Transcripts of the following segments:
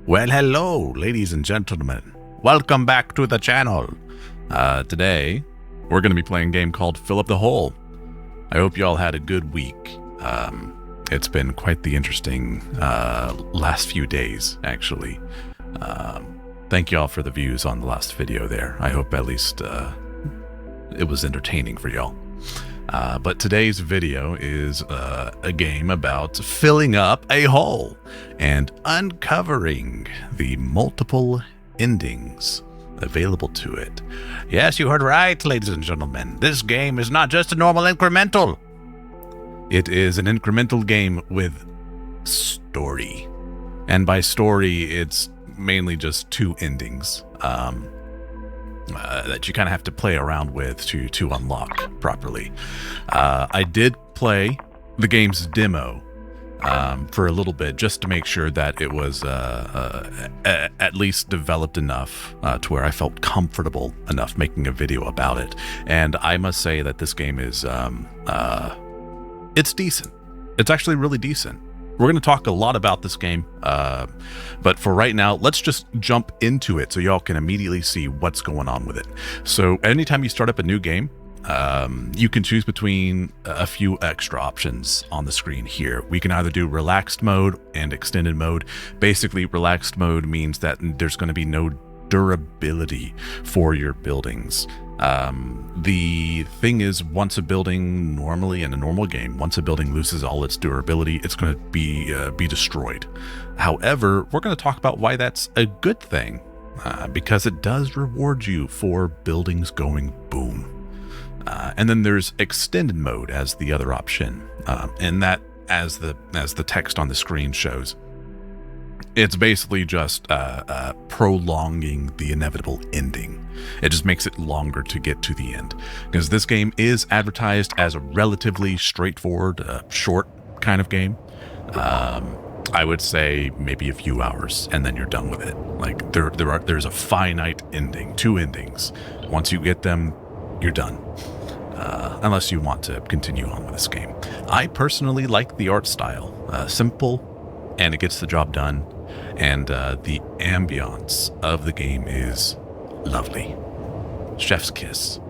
Well, hello, ladies and gentlemen. Welcome back to the channel. Today, we're going to be playing a game called Fill Up the Hole. I hope you all had a good week. It's been quite the interesting last few days, actually. Thank you all for the views on the last video there. I hope at least it was entertaining for y'all. But today's video is a game about filling up a hole and uncovering the multiple endings available to it. Yes, you heard right, ladies and gentlemen. This game is not just a normal incremental. It is an incremental game with story. And by story, it's mainly just two endings that you kind of have to play around with to unlock properly. I did play the game's demo for a little bit just to make sure that it was at least developed enough to where I felt comfortable enough making a video about it. And I must say that this game is it's decent. It's actually really decent. We're going to talk a lot about this game, but for right now, let's just jump into it so y'all can immediately see what's going on with it. So anytime you start up a new game, you can choose between a few extra options on the screen here. We can either do relaxed mode and extended mode. Basically, relaxed mode means that there's going to be no durability for your buildings. The thing is, once a building normally in a normal game, once a building loses all its durability, it's going to be destroyed. However, we're going to talk about why that's a good thing, because it does reward you for buildings going boom. And then there's extended mode as the other option, and that, as the text on the screen shows, it's basically just prolonging the inevitable ending. It just makes it longer to get to the end. Because this game is advertised as a relatively straightforward, short kind of game. I would say maybe a few hours, and then you're done with it. Like there's a finite ending, two endings. Once you get them, you're done. Unless you want to continue on with this game. I personally like the art style. Simple, and it gets the job done. And the ambiance of the game is lovely. Chef's kiss.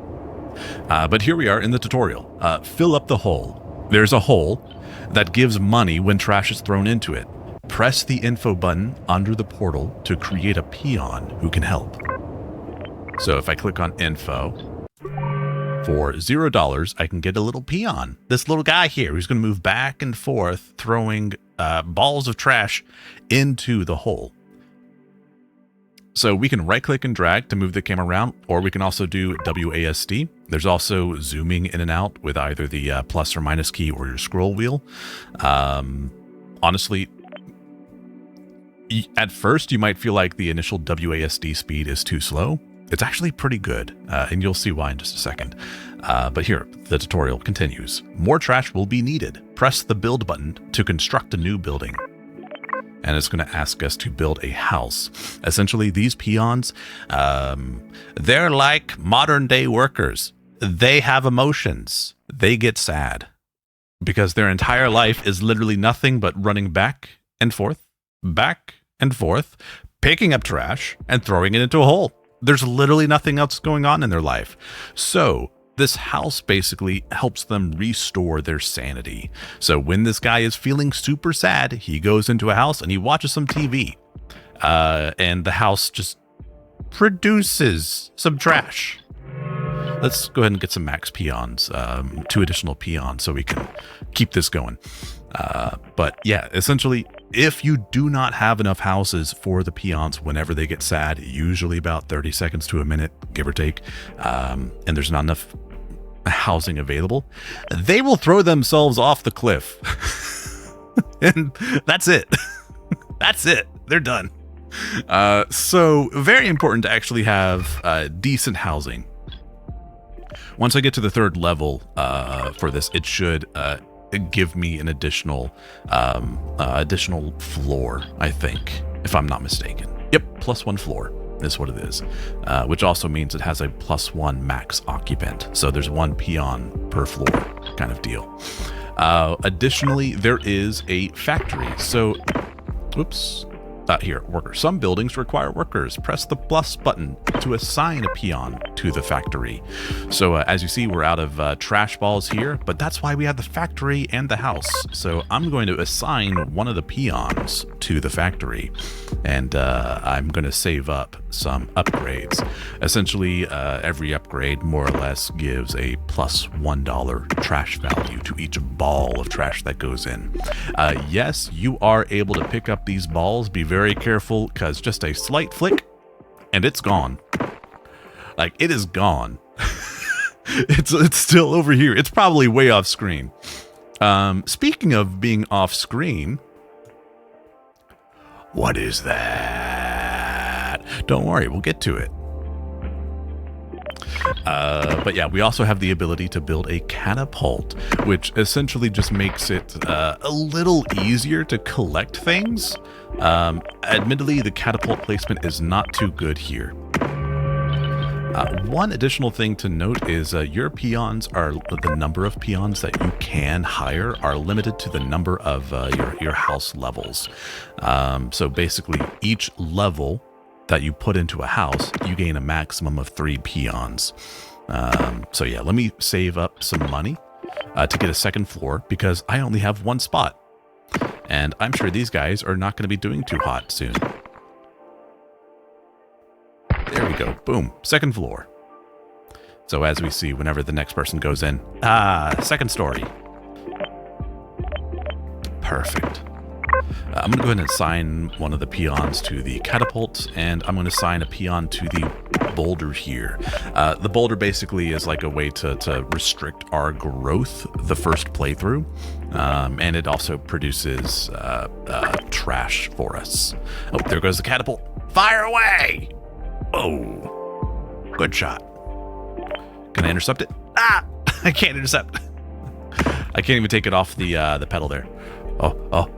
But here we are in the tutorial. Fill up the hole. There's a hole that gives money when trash is thrown into it. Press the info button under the portal to create a peon who can help. So if I click on info, for $0, I can get a little peon. This little guy here who's going to move back and forth, throwing balls of trash into the hole. So we can right click and drag to move the camera around, or we can also do WASD. There's also zooming in and out with either the plus or minus key or your scroll wheel. Honestly, at first you might feel like the initial WASD speed is too slow. It's actually pretty good, and you'll see why in just a second. But here, the tutorial continues. More trash will be needed. Press the build button to construct a new building. And it's going to ask us to build a house. Essentially, these peons, they're like modern day workers. They have emotions. They get sad because their entire life is literally nothing but running back and forth, picking up trash and throwing it into a hole. There's literally nothing else going on in their life. So this house basically helps them restore their sanity. So when this guy is feeling super sad, he goes into a house and he watches some TV. And the house just produces some trash. Let's go ahead and get some max peons, 2 additional peons, so we can keep this going. But yeah, essentially, if you do not have enough houses for the peons whenever they get sad, usually about 30 seconds to a minute, give or take, and there's not enough housing available, they will throw themselves off the cliff. And that's it. That's it. They're done. So very important to actually have decent housing. Once I get to the 3rd level for this, it should give me an additional floor, I think, if I'm not mistaken. Yep, +1 floor is what it is, which also means it has a +1 max occupant. So there's 1 peon per floor kind of deal. Additionally, there is a factory. So, oops, Here, workers. Some buildings require workers. Press the plus button to assign a peon to the factory. So as you see, we're out of trash balls here, but that's why we have the factory and the house. So I'm going to assign one of the peons to the factory, and I'm going to save up some upgrades. Essentially, every upgrade more or less gives a plus $1 trash value to each ball of trash that goes in. Yes, you are able to pick up these balls. Be very careful, because just a slight flick and it's gone. Like, it is gone. It's still over here. It's probably way off screen. Speaking of being off screen, what is that? Don't worry, we'll get to it. But yeah, we also have the ability to build a catapult, which essentially just makes it a little easier to collect things. Admittedly, the catapult placement is not too good here. One additional thing to note is your peons are, the number of peons that you can hire are limited to the number of your house levels. So basically, each level that you put into a house, you gain a maximum of 3 peons. So yeah, let me save up some money to get a second floor, because I only have 1 spot. And I'm sure these guys are not going to be doing too hot soon. There we go. Boom. Second floor. So as we see, whenever the next person goes in, second story. Perfect. I'm going to go ahead and assign one of the peons to the catapult, and I'm going to assign a peon to the boulder here. The boulder basically is like a way to restrict our growth the first playthrough, and it also produces trash for us. Oh, there goes the catapult. Fire away! Oh, good shot. Can I intercept it? Ah, I can't intercept. I can't even take it off the pedal there. Oh.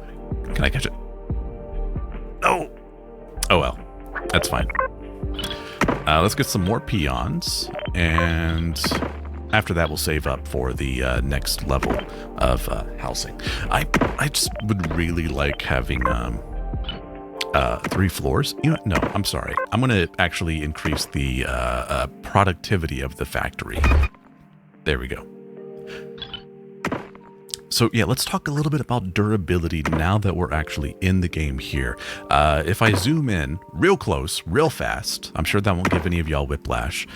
Can I catch it? No. Oh well, that's fine. Let's get some more peons, and after that we'll save up for the next level of housing. I just would really like having 3 floors. You know, no, I'm sorry. I'm going to actually increase the productivity of the factory. There we go. So yeah, let's talk a little bit about durability now that we're actually in the game here. If I zoom in real close, real fast, I'm sure that won't give any of y'all whiplash.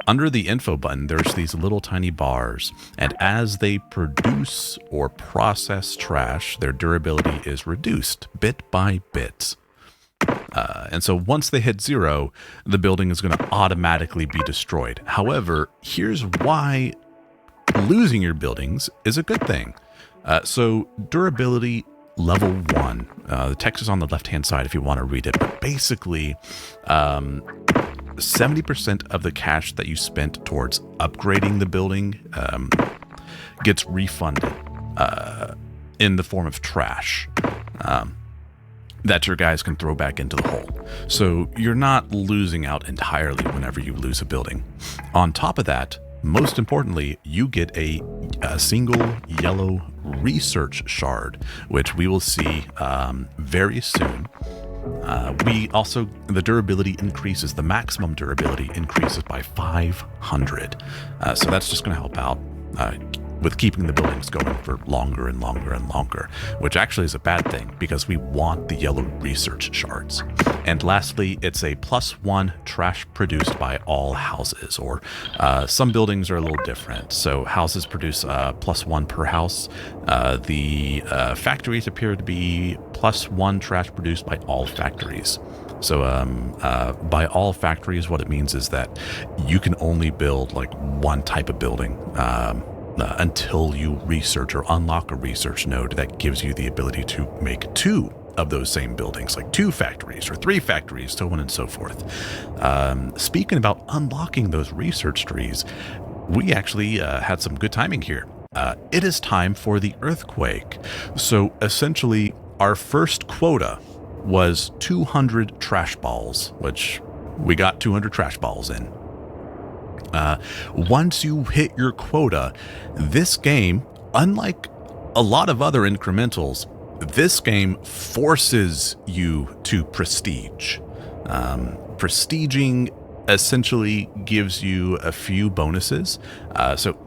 Under the info button, there's these little tiny bars, and as they produce or process trash, their durability is reduced bit by bit. And so once they hit 0, the building is going to automatically be destroyed. However, here's why losing your buildings is a good thing. So durability level 1, the text is on the left-hand side if you want to read it, but basically 70% of the cash that you spent towards upgrading the building gets refunded in the form of trash that your guys can throw back into the hole. So you're not losing out entirely whenever you lose a building. On top of that, most importantly, you get a single yellow research shard, which we will see very soon. The durability increases, the maximum durability increases by 500. So that's just going to help out with keeping the buildings going for longer and longer and longer, which actually is a bad thing because we want the yellow research shards. And lastly, it's a +1 trash produced by all houses, or some buildings are a little different. So houses produce +1 per house. The factories appear to be +1 trash produced by all factories. So by all factories, what it means is that you can only build like one type of building until you research or unlock a research node that gives you the ability to make 2 of those same buildings, like 2 factories or 3 factories, so on and so forth. Speaking about unlocking those research trees, we actually had some good timing here. It is time for the earthquake. So essentially, our first quota was 200 trash balls, which we got 200 trash balls in. Once you hit your quota, this game, unlike a lot of other incrementals, this game forces you to prestige. Prestiging essentially gives you a few bonuses. So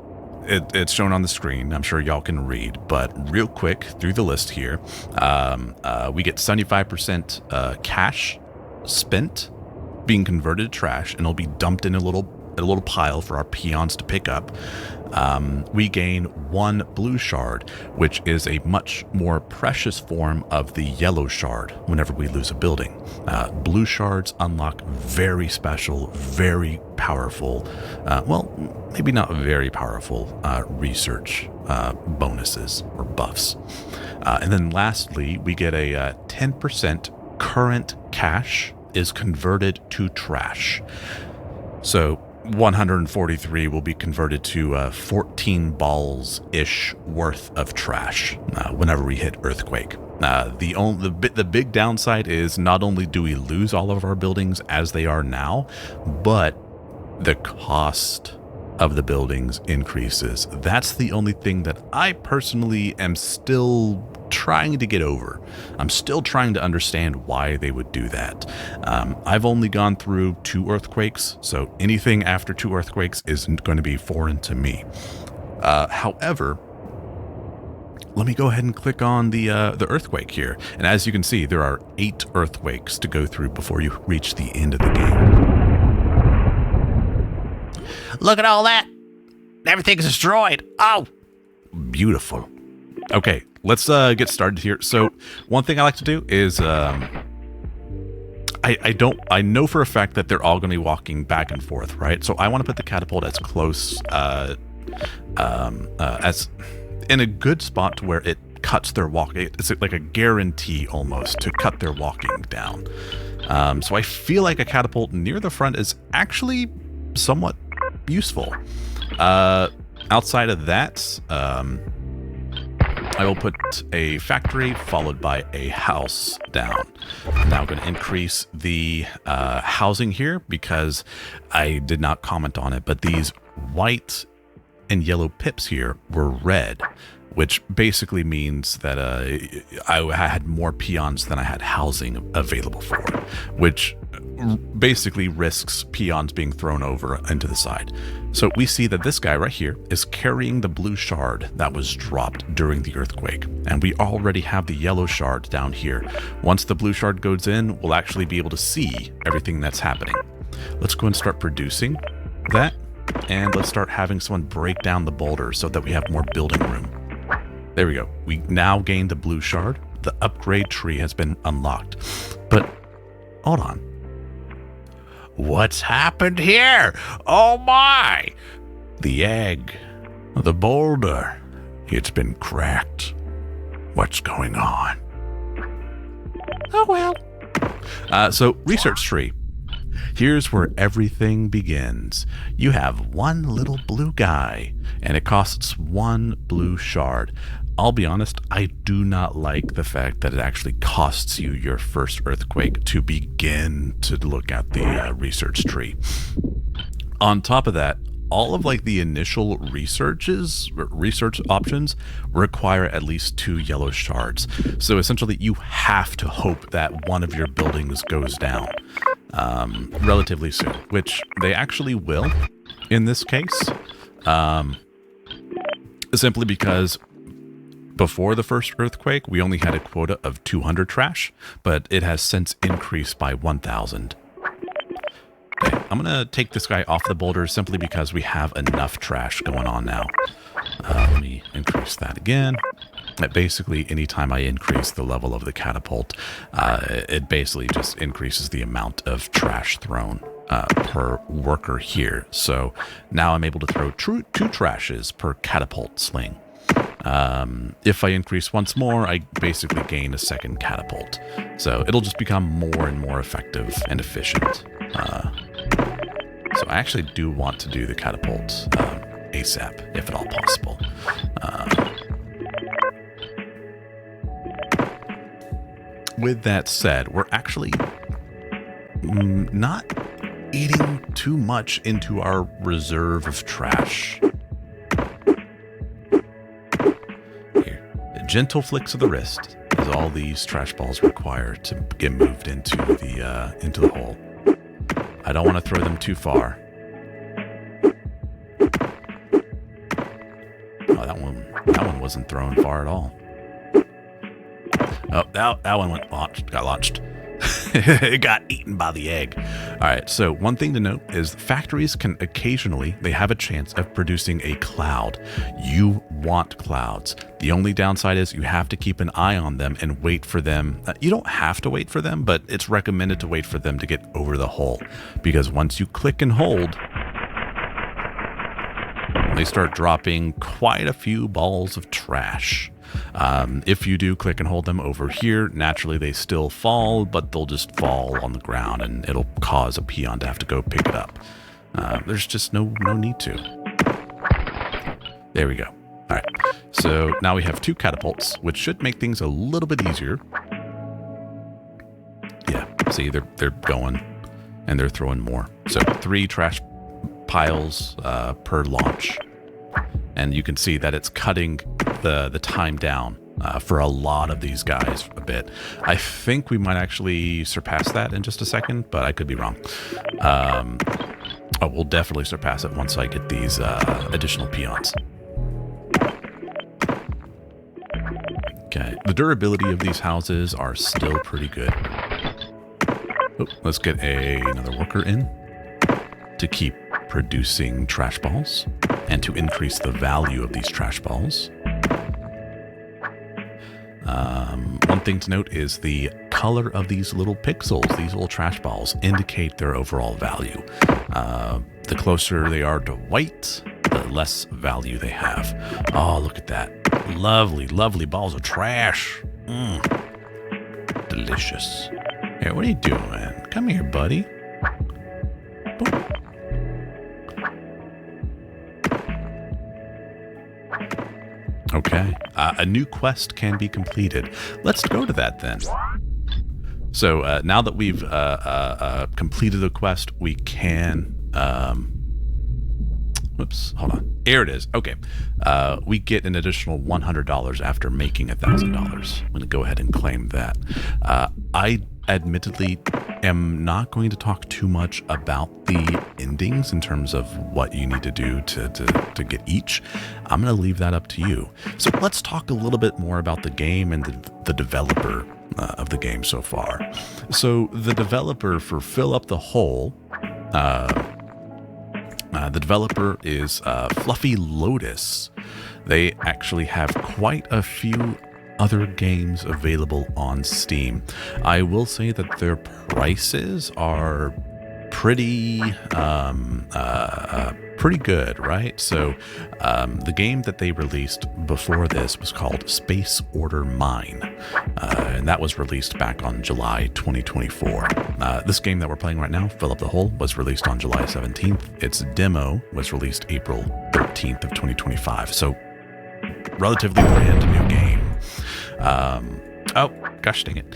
it's shown on the screen. I'm sure y'all can read, but real quick through the list here, we get 75% cash spent being converted to trash, and it'll be dumped in a little pile for our peons to pick up. We gain 1 blue shard, which is a much more precious form of the yellow shard whenever we lose a building. Blue shards unlock very special, very powerful, well, maybe not very powerful research bonuses or buffs. And then lastly, we get a 10% current cash is converted to trash. So 143 will be converted to 14 balls-ish worth of trash whenever we hit earthquake. The big downside is not only do we lose all of our buildings as they are now, but the cost of the buildings increases. That's the only thing that I personally am still trying to get over. I'm still trying to understand why they would do that. I've only gone through 2 earthquakes, so anything after 2 earthquakes isn't going to be foreign to me. However, let me go ahead and click on the earthquake here. And as you can see, there are 8 earthquakes to go through before you reach the end of the game. Look at all that. Everything's destroyed. Oh, beautiful. Okay, let's get started here. So one thing I like to do is I know for a fact that they're all going to be walking back and forth, right? So I want to put the catapult as close as in a good spot to where it cuts their walk. It's like a guarantee almost to cut their walking down. So I feel like a catapult near the front is actually somewhat useful. Outside of that, I will put a factory followed by a house down. I'm now going to increase the housing here because I did not comment on it, but these white and yellow pips here were red, which basically means that I had more peons than I had housing available for, which basically risks peons being thrown over into the side. So we see that this guy right here is carrying the blue shard that was dropped during the earthquake, and we already have the yellow shard down here. Once the blue shard goes in, we'll actually be able to see everything that's happening. Let's go and start producing that, and let's start having someone break down the boulders so that we have more building room. There we go. We now gained the blue shard. The upgrade tree has been unlocked. But hold on. What's happened here? Oh my! The egg. The boulder. It's been cracked. What's going on? Oh well. So, research tree. Here's where everything begins. You have one little blue guy, and it costs 1 blue shard. I'll be honest, I do not like the fact that it actually costs you your first earthquake to begin to look at the research tree. On top of that, all of like the initial research options require at least 2 yellow shards. So essentially you have to hope that one of your buildings goes down relatively soon, which they actually will in this case, simply because before the first earthquake, we only had a quota of 200 trash, but it has since increased by 1,000. Okay, I'm going to take this guy off the boulder simply because we have enough trash going on now. Let me increase that again. Basically, anytime I increase the level of the catapult, it basically just increases the amount of trash thrown per worker here. So now I'm able to throw 2 trashes per catapult sling. If I increase once more, I basically gain a second catapult. So it'll just become more and more effective and efficient. So I actually do want to do the catapult ASAP, if at all possible. With that said, we're actually not eating too much into our reserve of trash. Gentle flicks of the wrist. is all these trash balls require to get moved into the hole. I don't want to throw them too far. Oh, that one wasn't thrown far at all. Oh, that one got launched. It got eaten by the egg. All right, so one thing to note is factories can occasionally, they have a chance of producing a cloud. You want clouds. The only downside is you have to keep an eye on them and wait for them. You don't have to wait for them, but it's recommended to wait for them to get over the hole, because once you click and hold, they start dropping quite a few balls of trash. If you do click and hold them over here, naturally they still fall, but they'll just fall on the ground and it'll cause a peon to have to go pick it up. There's just no need to. There we go. All right. So now we have 2 catapults, which should make things a little bit easier. Yeah. See, they're going and they're throwing more. So 3 trash piles per launch. And you can see that it's cutting the time down for a lot of these guys a bit. I think we might actually surpass that in just a second, but I could be wrong. We'll definitely surpass it once I get these additional peons. Okay, the durability of these houses are still pretty good. Oh, let's get another worker in to keep producing trash balls and to increase the value of these trash balls. One thing to note is the color of these little pixels, these little trash balls, indicate their overall value. The closer they are to white, the less value they have. Oh, look at that. Lovely, lovely balls of trash. Delicious. Hey, what are you doing? Come here, buddy. Boop. Okay, a new quest can be completed. Let's go to that then. So now that we've completed the quest, we can... whoops, hold on. Here it is. Okay, we get an additional $100 after making $1,000. I'm going to go ahead and claim that. I admittedly am not going to talk too much about the endings in terms of what you need to do to get each. I'm going to leave that up to you. So let's talk a little bit more about the game and the developer of the game so far. So the developer for Fill Up the Hole, the developer is Fluffy Lotus. They actually have quite a few other games available on Steam. I will say that their prices are pretty good, right? So the game that they released before this was called Space Order Mine, and that was released back on July 2024. This game that we're playing right now, Fill Up the Hole, was released on July 17th. Its demo was released April 13th of 2025. So relatively brand new game. Oh, gosh dang it.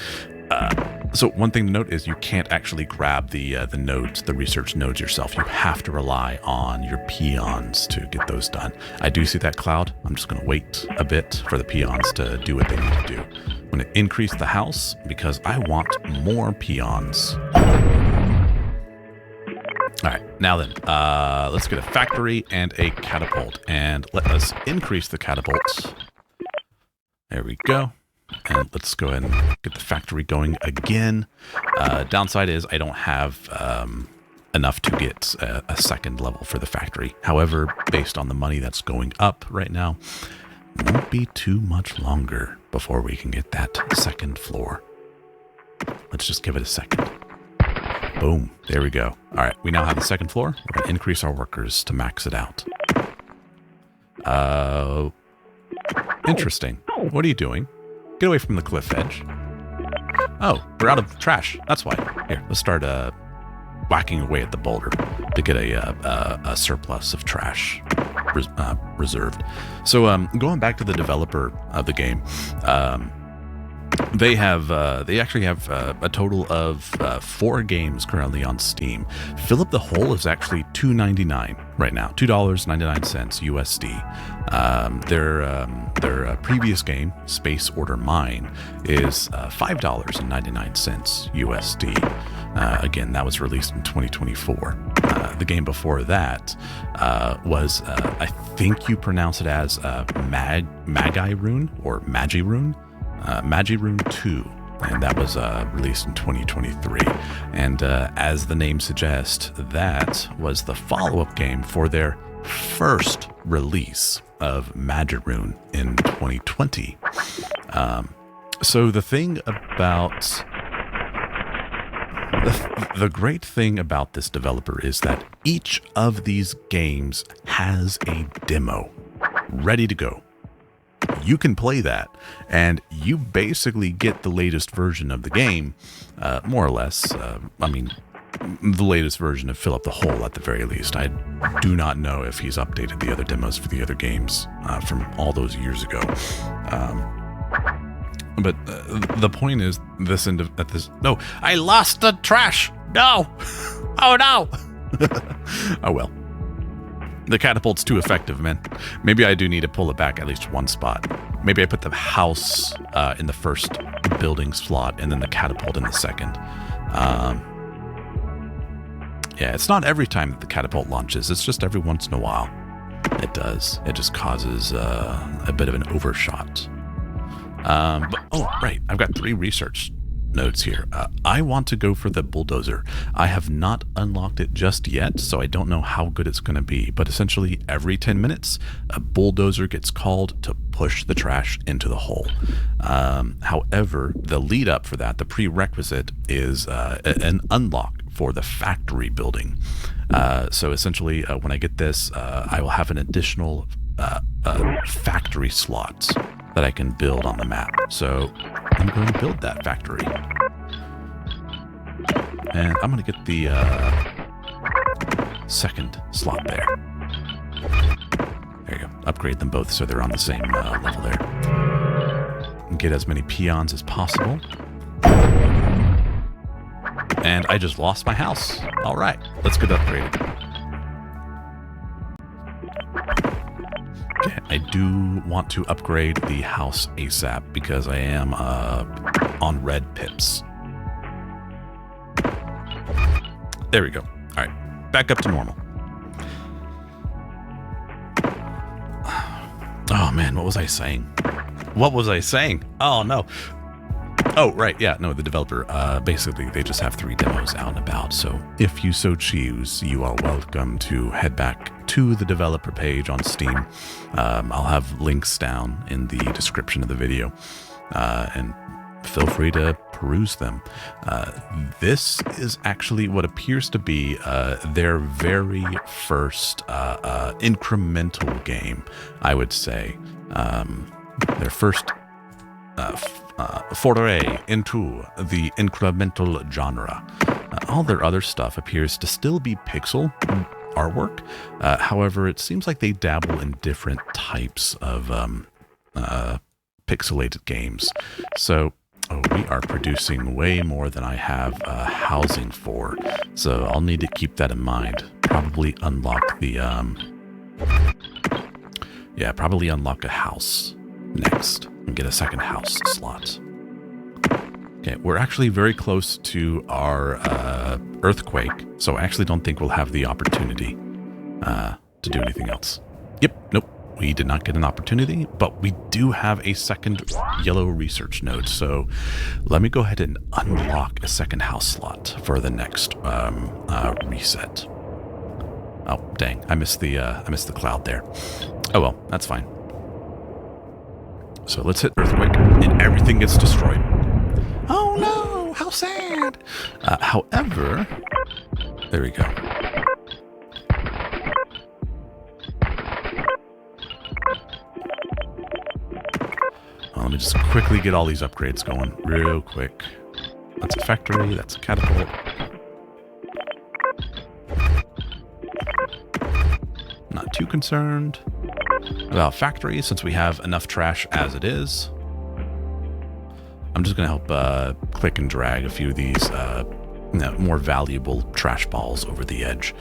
So one thing to note is you can't actually grab the nodes, the research nodes yourself. You have to rely on your peons to get those done. I do see that cloud. I'm just going to wait a bit for the peons to do what they need to do. I'm going to increase the house because I want more peons. All right, now then, let's get a factory and a catapult, and let us increase the catapults. There we go. And let's go ahead and get the factory going again. Downside is I don't have enough to get a second level for the factory. However, based on the money that's going up right now, it won't be too much longer before we can get that second floor. Let's just give it a second. Boom. There we go. All right, we now have the second floor. We're going to increase our workers to max it out. Interesting. What are you doing? Get away from the cliff edge. Oh, we're out of trash. That's why. Here, let's start whacking away at the boulder to get a surplus of trash reserved. So going back to the developer of the game, they actually have a total of 4 games currently on Steam. Fill Up the Hole is actually $2.99 right now, $2.99 USD. Their previous game, Space Order Mine, is $5.99 USD. Again, that was released in 2024. The game before that was, I think you pronounce it as Magi Rune or Magi Rune, Magi Rune 2. And that was released in 2023. And as the name suggests, that was the follow-up game for their first release of Magiroon in 2020. So the thing about... The great thing about this developer is that each of these games has a demo ready to go. You can play that, and you basically get the latest version of the game, more or less. I mean, the latest version of Fill Up the Hole at the very least. I do not know if he's updated the other demos for the other games from all those years ago. But the point is, no, I lost the trash. No. Oh, no. Oh, well. The catapult's too effective, man. Maybe I do need to pull it back at least one spot. Maybe I put the house in the first building slot and then the catapult in the second. Yeah, it's not every time that the catapult launches. It's just every once in a while. It does. It just causes a bit of an overshot. Oh, right. I've got 3 research notes here. I want to go for the bulldozer. I have not unlocked it just yet, so I don't know how good it's going to be. But essentially, every 10 minutes, a bulldozer gets called to push the trash into the hole. However, the lead up for that, the prerequisite, is an unlock for the factory building. So essentially, when I get this, I will have an additional factory slots that I can build on the map. So I'm going to build that factory. And I'm going to get the second slot there. There you go. Upgrade them both so they're on the same level there. And get as many peons as possible. And I just lost my house. All right, let's get upgraded. Okay, I do want to upgrade the house ASAP because I am on red pips. There we go. All right, back up to normal. Oh man, what was I saying? What was I saying? Oh no. Oh, right, yeah, no, the developer, basically, they just have 3 demos out and about, so if you so choose, you are welcome to head back to the developer page on Steam. I'll have links down in the description of the video, and feel free to peruse them. This is actually what appears to be their very first incremental game, I would say. Their first foray into the incremental genre. All their other stuff appears to still be pixel artwork. However, it seems like they dabble in different types of pixelated games. So, we are producing way more than I have housing for. So I'll need to keep that in mind. Probably unlock the probably unlock a house next and get a second house slot. Okay, we're actually very close to our earthquake, so I actually don't think we'll have the opportunity to do anything else. Yep, nope, we did not get an opportunity, but we do have a second yellow research node, so let me go ahead and unlock a second house slot for the next reset. Oh, dang, I missed the cloud there. Oh well, that's fine. So let's hit earthquake, and everything gets destroyed. Oh no, how sad. However, there we go. Well, let me just quickly get all these upgrades going real quick. That's a factory, that's a catapult. Not too concerned about factory since we have enough trash as it is. I'm just going to help click and drag a few of these more valuable trash balls over the edge.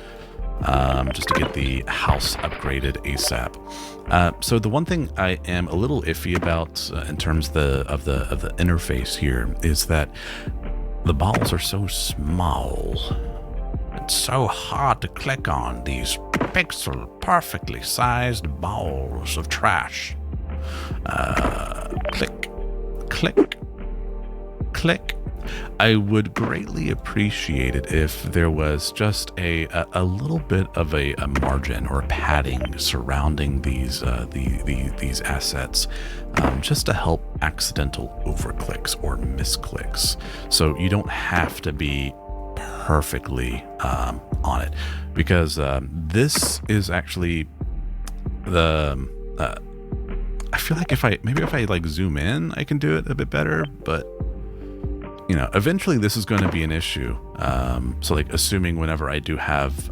just to get the house upgraded ASAP. So the one thing I am a little iffy about in terms of the interface here is that the balls are so small. It's so hard to click on these pixel perfectly sized balls of trash. Click, click, click. I would greatly appreciate it if there was just a little bit of a margin or padding surrounding these assets, just to help accidental overclicks or misclicks, so you don't have to be perfectly on it, because this is actually the. I feel like if I like zoom in, I can do it a bit better, but. You know, eventually this is going to be an issue. So like assuming whenever I do have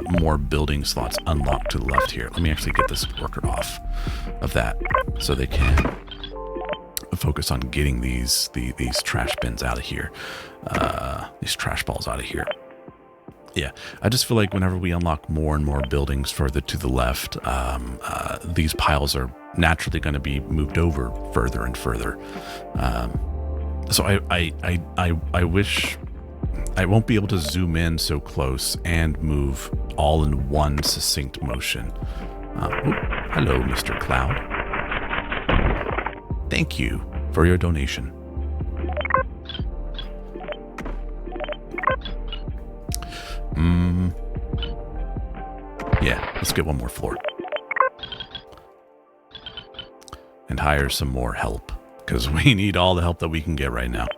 more building slots unlocked to the left here, let me actually get this worker off of that so they can focus on getting these trash bins out of here, these trash balls out of here. Yeah, I just feel like whenever we unlock more and more buildings further to the left, these piles are naturally going to be moved over further and further. So I wish I won't be able to zoom in so close and move all in one succinct motion. Hello, Mr. Cloud. Thank you for your donation. Yeah, let's get one more floor. And hire some more help. Because we need all the help that we can get right now.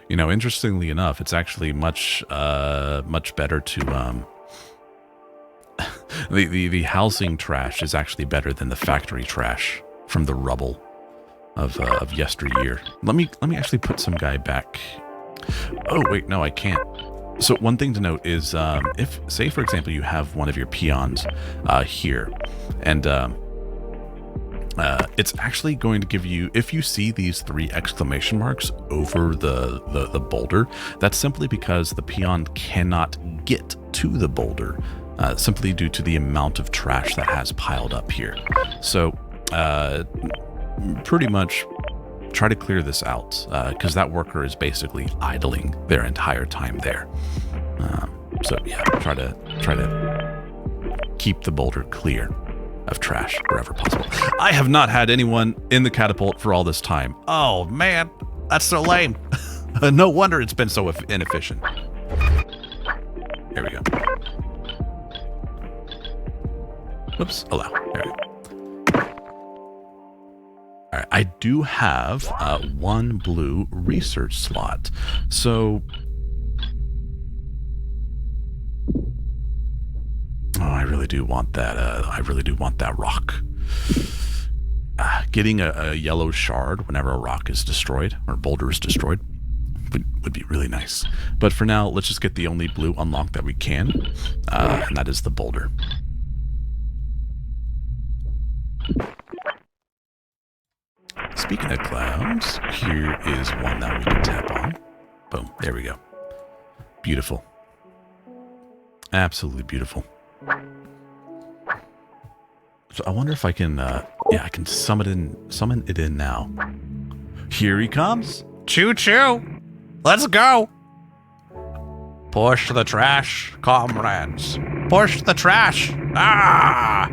You know, interestingly enough, it's actually much better to the housing trash is actually better than the factory trash from the rubble of yesteryear. Let me actually put some guy back. Oh wait, no, I can't. So one thing to note is if, say for example, you have one of your peons here, and it's actually going to give you, if you see these 3 exclamation marks over the boulder, that's simply because the peon cannot get to the boulder, simply due to the amount of trash that has piled up here. So pretty much try to clear this out, because that worker is basically idling their entire time there. So yeah, try to keep the boulder clear of trash wherever possible. I have not had anyone in the catapult for all this time. Oh man, that's so lame. No wonder it's been so inefficient. There we go. Oops, allow. There we go. All right, I do have 1 blue research slot. So oh, I really do want that. I really do want that rock. Getting a yellow shard whenever a rock is destroyed or boulder is destroyed would be really nice. But for now, let's just get the only blue unlock that we can, and that is the boulder. Speaking of clouds, here is one that we can tap on. Boom, there we go. Beautiful. Absolutely beautiful. So I wonder if I can, yeah, I can summon it in now. Here he comes. Choo choo. Let's go. Push the trash, comrades. Push the trash. Ah!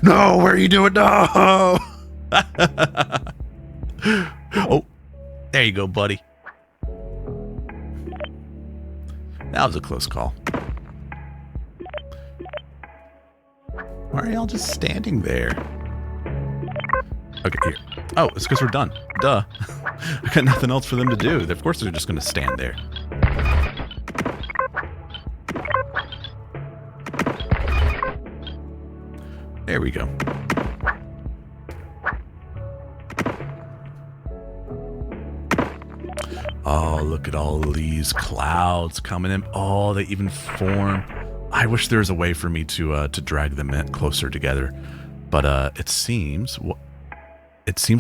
No, where are you doing? No! Oh, there you go, buddy. That was a close call. Why are y'all just standing there? Okay, here. Oh, it's because we're done. Duh. I got nothing else for them to do. Of course they're just going to stand there. There we go. Oh, look at all these clouds coming in. Oh, they even form. I wish there was a way for me to drag them in closer together, but it seems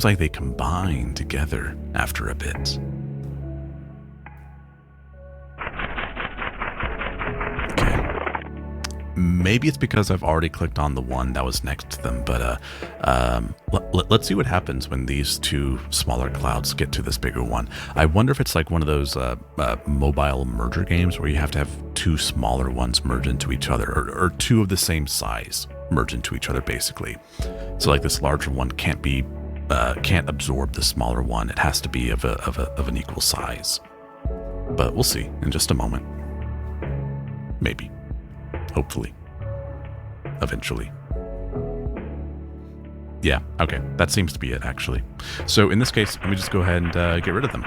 like they combine together after a bit. maybe it's because I've already clicked on the one that was next to them, but let's see what happens when these two smaller clouds get to this bigger one. I wonder if it's like one of those mobile merger games where you have to have two smaller ones merge into each other, or two of the same size merge into each other, basically. So like this larger one can't absorb the smaller one. It has to be of an equal size. But we'll see in just a moment. Maybe. Hopefully. Eventually. Yeah, okay. That seems to be it, actually. So in this case, let me just go ahead and get rid of them.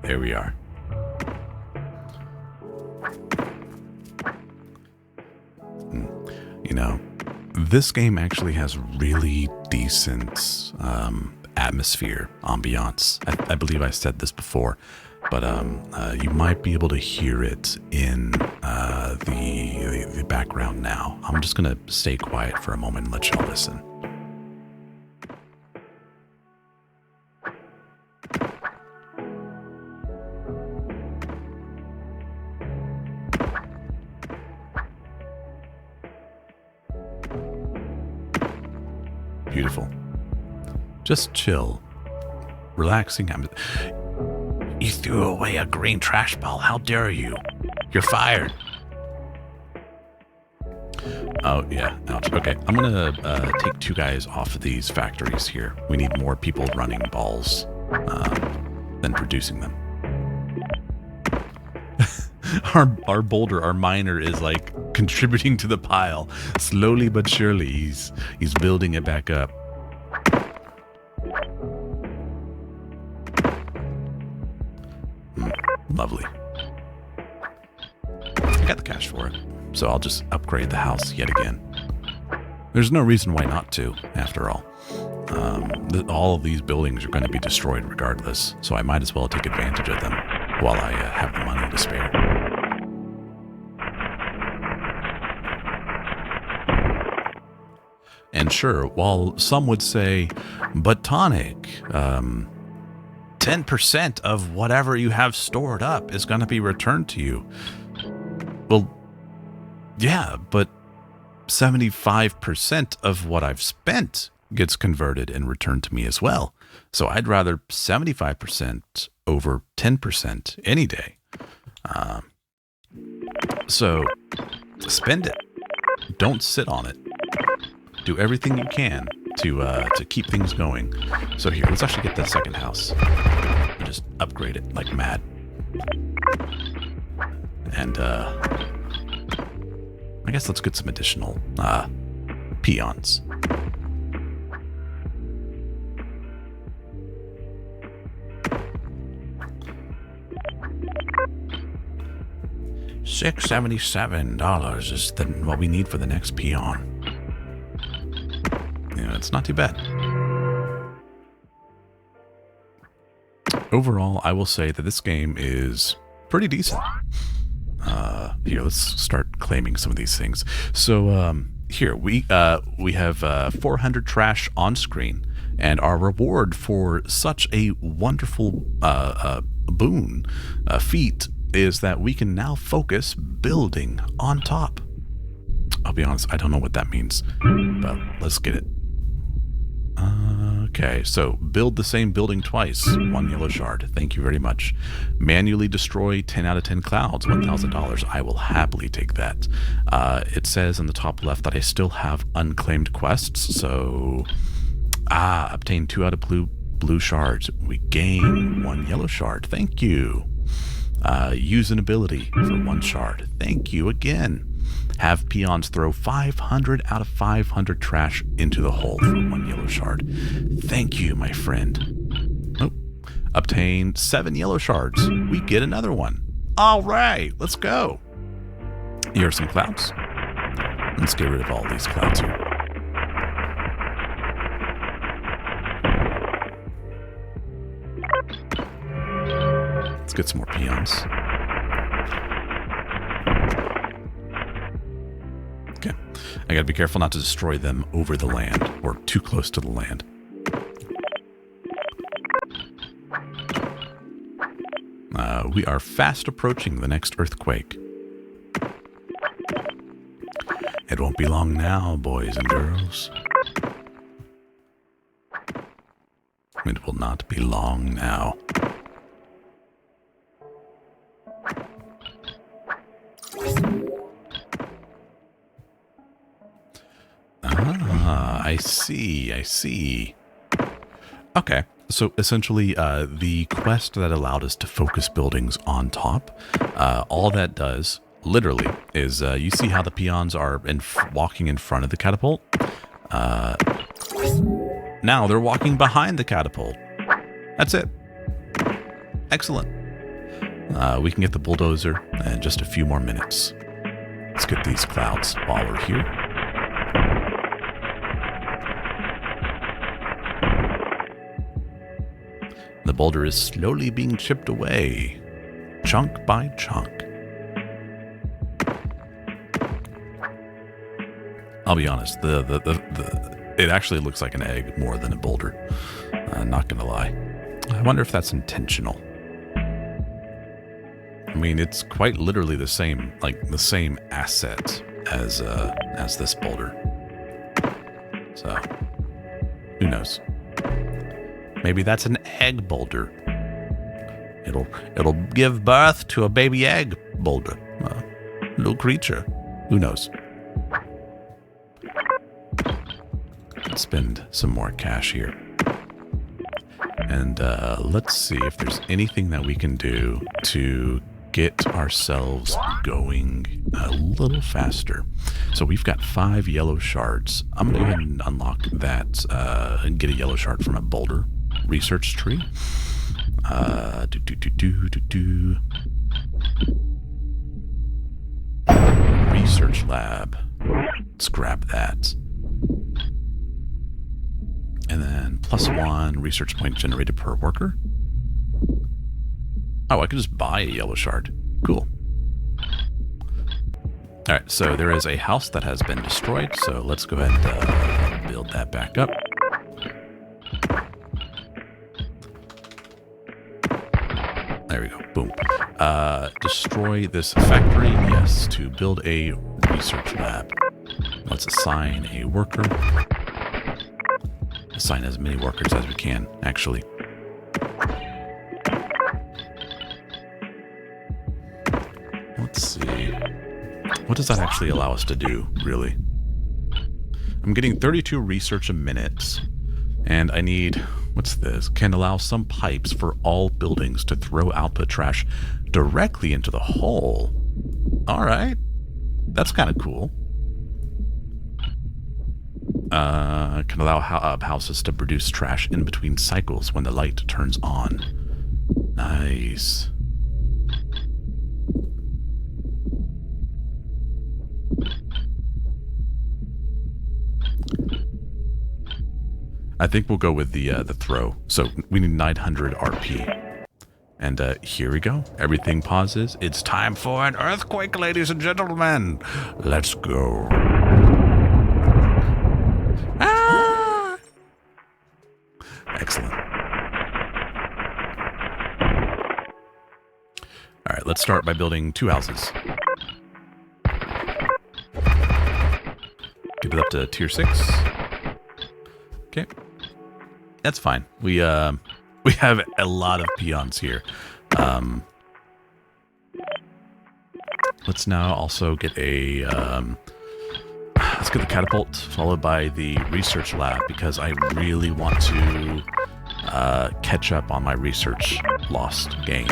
There we are. You know, this game actually has really decent atmosphere, ambiance. I believe I said this before, but you might be able to hear it in the background now. I'm just going to stay quiet for a moment and let y'all listen. Beautiful. Just chill. Relaxing. You threw away a green trash ball. How dare you? You're fired. Oh, yeah. Ouch. Okay, I'm going to take two guys off of these factories here. We need more people running balls than producing them. Our boulder, our miner, is like contributing to the pile. Slowly but surely, he's building it back up. Lovely. I got the cash for it, so I'll just upgrade the house yet again. There's no reason why not to, after all. All of these buildings are going to be destroyed regardless, so I might as well take advantage of them while I have the money to spare. And sure, while some would say, but Tonic, 10% of whatever you have stored up is going to be returned to you. Well, yeah, but 75% of what I've spent gets converted and returned to me as well. So I'd rather 75% over 10% any day. So spend it. Don't sit on it. Do everything you can to keep things going. So here, let's actually get the second house and just upgrade it like mad. And I guess let's get some additional peons. $677 is what we need for the next peon. Yeah, it's not too bad. Overall, I will say that this game is pretty decent. Here, let's start claiming some of these things. So here we have 400 trash on screen, and our reward for such a wonderful feat is that we can now focus building on top. I'll be honest, I don't know what that means, but let's get it. Okay, so build the same building twice. 1 yellow shard. Thank you very much. Manually destroy 10 out of 10 clouds. $1,000. I will happily take that. It says in the top left that I still have unclaimed quests. So, obtain 2 out of blue shards. We gain 1 yellow shard. Thank you. Use an ability for 1 shard. Thank you again. Have peons throw 500 out of 500 trash into the hole for 1 yellow shard. Thank you, my friend. Oh, obtain 7 yellow shards. We get another one. All right, let's go. Here are some clouds. Let's get rid of all these clouds here. Let's get some more peons. Okay. I gotta be careful not to destroy them over the land or too close to the land. We are fast approaching the next earthquake. It won't be long now, boys and girls. It will not be long now. Ah, I see. Okay, so essentially the quest that allowed us to focus buildings on top, all that does, literally, is you see how the peons are walking in front of the catapult? Now they're walking behind the catapult. That's it. Excellent. We can get the bulldozer in just a few more minutes. Let's get these clouds while we're here. The boulder is slowly being chipped away, chunk by chunk. I'll be honest, it actually looks like an egg more than a boulder. Not gonna lie. I wonder if that's intentional. I mean, it's quite literally the same, like the same asset as this boulder. So, who knows? Maybe that's an egg boulder. It'll give birth to a baby egg boulder, little creature. Who knows? Let's spend some more cash here. And let's see if there's anything that we can do to get ourselves going a little faster. So we've got 5 yellow shards. I'm going to go ahead and unlock that and get a yellow shard from a boulder research tree. Research lab. Let's grab that. And then +1 research point generated per worker. Oh, I could just buy a yellow shard. Cool. Alright, so there is a house that has been destroyed, so let's go ahead and build that back up. There we go. Boom. Destroy this factory. Yes, to build a research lab. Let's assign a worker. Assign as many workers as we can, actually. Let's see. What does that actually allow us to do, really? I'm getting 32 research a minute. And I need... What's this? Can allow some pipes for all buildings to throw output trash directly into the hole. Alright. That's kind of cool. Can allow houses to produce trash in between cycles when the light turns on. Nice. I think we'll go with the throw. So we need 900 RP. And here we go. Everything pauses. It's time for an earthquake, ladies and gentlemen. Let's go. Ah! Excellent. All right, let's start by building 2 houses. Get it up to tier 6. Okay. That's fine. We have a lot of peons here. Let's now also get a let's get the catapult followed by the research lab because I really want to catch up on my research lost gain.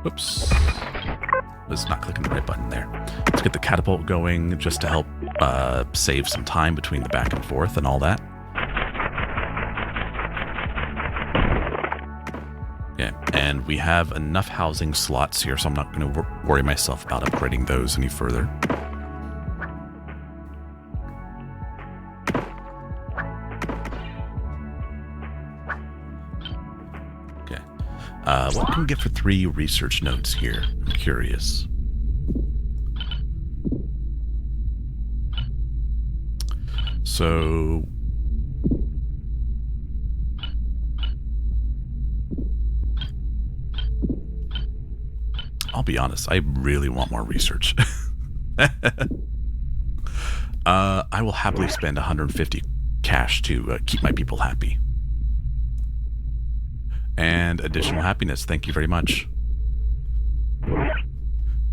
Whoops. Was not clicking the right button there. Let's get the catapult going just to help save some time between the back and forth and all that. Yeah, and we have enough housing slots here, so I'm not going to worry myself about upgrading those any further. Okay. What can we get for 3 research nodes here? I'm curious. So... I'll be honest, I really want more research. I will happily spend 150 cash to keep my people happy. And additional happiness. Thank you very much.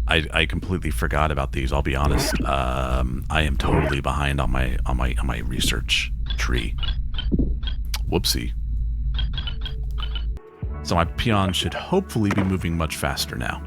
I completely forgot about these. I'll be honest. I am totally behind on my research tree. Whoopsie. So my peon should hopefully be moving much faster now.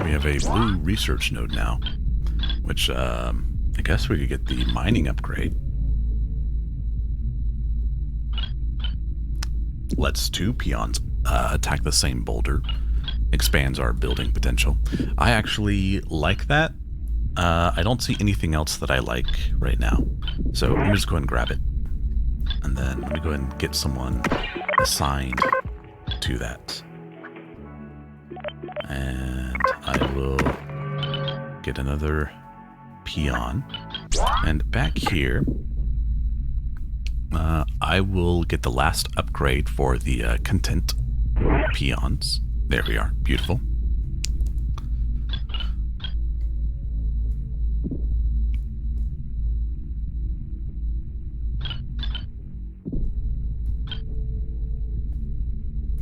We have a blue research node now, which I guess we could get the mining upgrade. Lets 2 peons attack the same boulder. Expands our building potential. I actually like that. I don't see anything else that I like right now. So let me just go ahead and grab it. And then let me go ahead and get someone assigned to that. And I will get another peon. And back here, I will get the last upgrade for the content peons. There we are. Beautiful.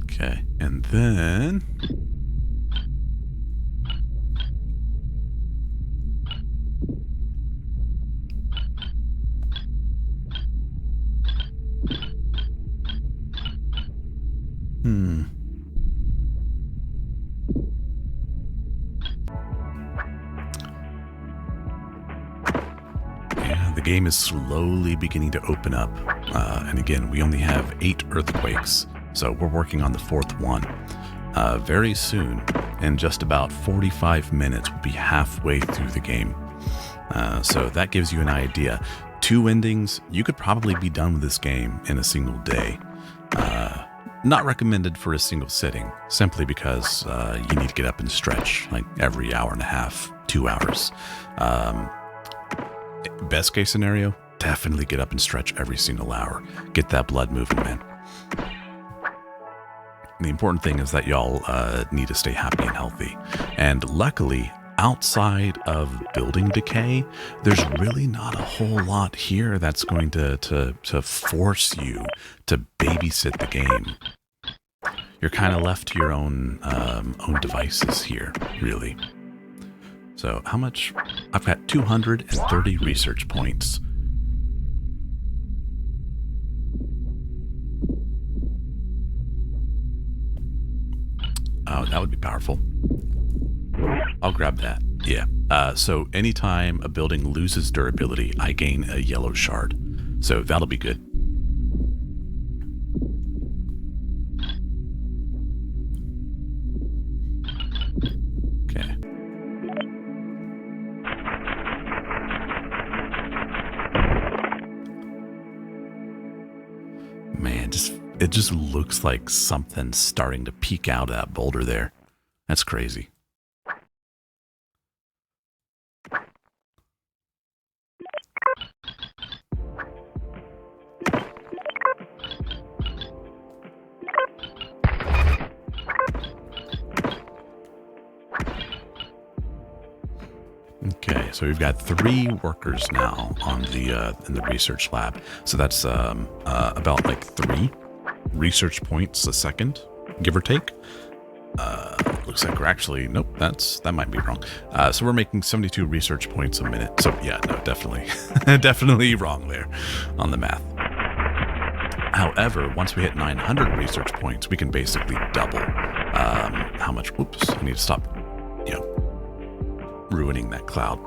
Okay, and then yeah, the game is slowly beginning to open up. And again, we only have 8 earthquakes, so we're working on the 4th one. Very soon, in just about 45 minutes, we'll be halfway through the game. So that gives you an idea. 2 endings, you could probably be done with this game in a single day. Not recommended for a single sitting, simply because you need to get up and stretch like every hour and a half, 2 hours. Best case scenario, definitely get up and stretch every single hour. Get that blood moving, man. The important thing is that y'all need to stay happy and healthy. And luckily, outside of building decay, there's really not a whole lot here that's going to force you to babysit the game. You're kind of left to your own devices here, really. So how much? I've got 230 research points. Oh, that would be powerful. I'll grab that. Yeah. So anytime a building loses durability, I gain a yellow shard. So that'll be good. Okay. Man, it just looks like something's starting to peek out of that boulder there. That's crazy. Okay, so we've got 3 workers now on the in the research lab. So that's about like 3 research points a second, give or take. Looks like we're actually, nope, that might be wrong. So we're making 72 research points a minute. So yeah, no, definitely, definitely wrong there on the math. However, once we hit 900 research points, we can basically double how much. Whoops, I need to stop, ruining that cloud.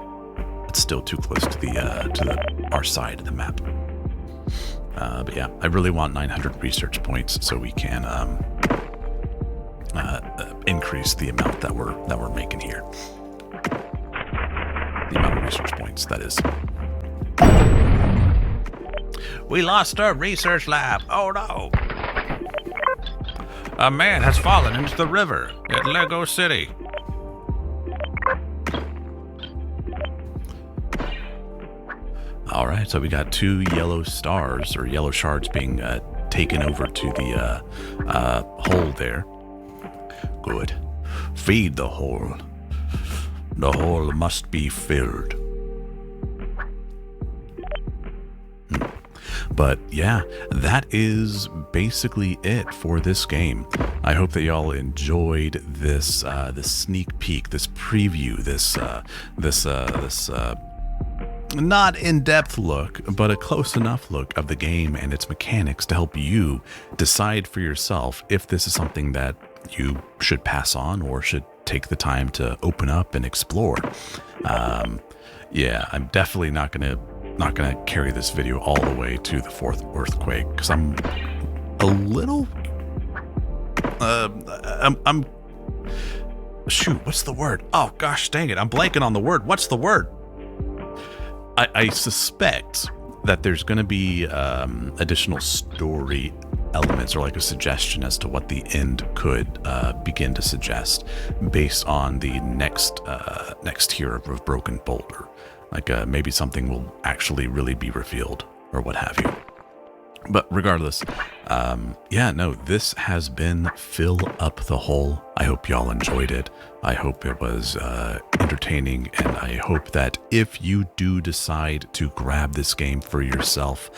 It's still too close to our side of the map. But yeah, I really want 900 research points so we can increase the amount that we're making here. The amount of research points, that is. We lost our research lab. Oh no. A man has fallen into the river at Lego City. All right, so we got 2 yellow stars or yellow shards being taken over to the hole there. Good. Feed the hole. The hole must be filled. But yeah, that is basically it for this game. I hope that y'all enjoyed this sneak peek, this preview, this not in-depth look, but a close enough look of the game and its mechanics to help you decide for yourself if this is something that you should pass on or should take the time to open up and explore. Yeah, I'm definitely not gonna carry this video all the way to the 4th earthquake because I'm a little I'm shoot, what's the word? Oh gosh dang it, I'm blanking on the word. What's the word? I suspect that there's going to be additional story elements or like a suggestion as to what the end could begin to suggest based on the next tier of Broken Boulder. Like maybe something will actually really be revealed or what have you. But regardless, yeah, no, this has been Fill Up the Hole. I hope y'all enjoyed it. I hope it was entertaining, and I hope that if you do decide to grab this game for yourself,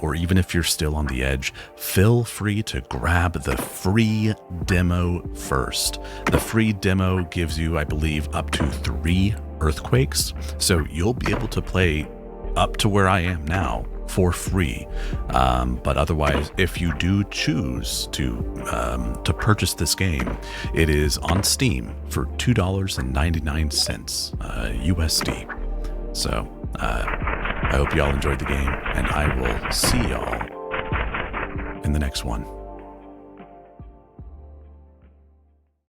or even if you're still on the edge, feel free to grab the free demo first. The free demo gives you, I believe, up to 3 earthquakes, so you'll be able to play up to where I am now for free. But otherwise, if you do choose to purchase this game, it is on Steam for $2.99 USD. So I hope y'all enjoyed the game, and I will see y'all in the next one.